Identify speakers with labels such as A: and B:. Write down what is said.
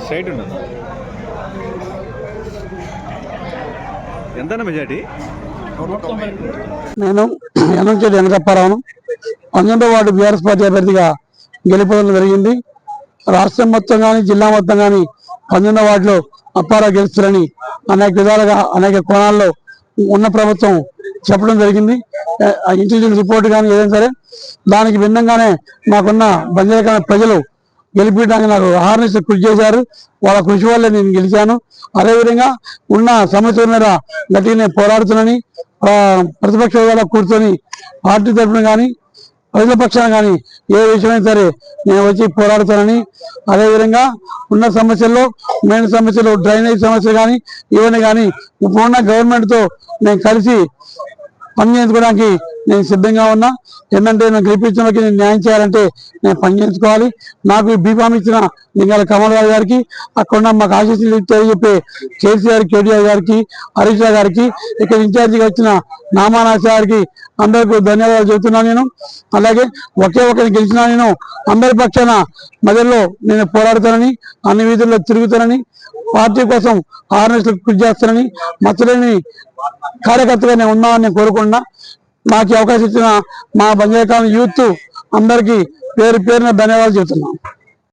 A: Straight ఉండదు. ఎంత majority?
B: నేను ఎన్నంచెట్టి వెంకటప్పారావును 19వ వార్డు బీఆర్ఎస్ పార్టీ అభ్యర్థిగా గెలుపొందడం జరిగింది. రాష్ట్రం మొత్తం కానీ జిల్లా మొత్తం కానీ 19వ వార్డులో అప్పారావు గెలుస్తారని అనేక విధాలుగా అనేక కోణాల్లో ఉన్న ప్రభుత్వం చెప్పడం జరిగింది. ఇంటెలిజెన్స్ రిపోర్ట్ కానీ ఏదైనా సరే దానికి భిన్నంగానే మాకున్న బంజారా ప్రజలు గెలిపించడానికి నాకు అహార్నిశ కృషి చేశారు. వాళ్ళ కృషి వల్లే నేను గెలిచాను. అదేవిధంగా ఉన్న సమస్యల మీద గట్టిగా నేను పోరాడుతున్నానని ప్రతిపక్ష హోదాలో కూర్చొని పార్టీ తరఫున కానీ ప్రజల పక్షాన కానీ ఏ విషయమైనా సరే నేను వచ్చి పోరాడుతానని, అదేవిధంగా ఉన్న సమస్యల్లో మెయిన్ సమస్యలు డ్రైనేజ్ సమస్యలు కానీ ఇవన్నీ కానీ ఇప్పుడున్న గవర్నమెంట్తో నేను కలిసి పనిచేయించుకోవడానికి నేను సిద్ధంగా ఉన్నా. ఏంటంటే నేను గెలిపించడానికి నేను న్యాయం చేయాలంటే నేను పనిచేయించుకోవాలి. నాకు బీఫామ్ ఇచ్చిన లింగాల కమలరావు గారికి, అక్కడ మాకు ఆశీస్సులు చెప్పే కేసీఆర్ కేటీఆర్ గారికి, హరీష్ రావు గారికి, ఇక్కడ ఇన్ఛార్జిగా వచ్చిన నామానాశ గారికి అందరికీ ధన్యవాదాలు చెబుతున్నాను. నేను అలాగే ఒకే ఒకరిని గెలిచినా నేను అందరి పక్షాన మొదల్లో నేను పోరాడుతానని, అన్ని వీధుల్లో తిరుగుతానని, పార్టీ కోసం ఆర్ఎస్ఎస్ కృషి చేస్తానని, మచ్చలేని కార్యకర్తగా నేను ఉన్నామని కోరుకున్నా. నాకు అవకాశం ఇచ్చిన మా బంజారా యూత్ అందరికీ పేరు పేరున ధన్యవాదాలు చెబుతున్నాను.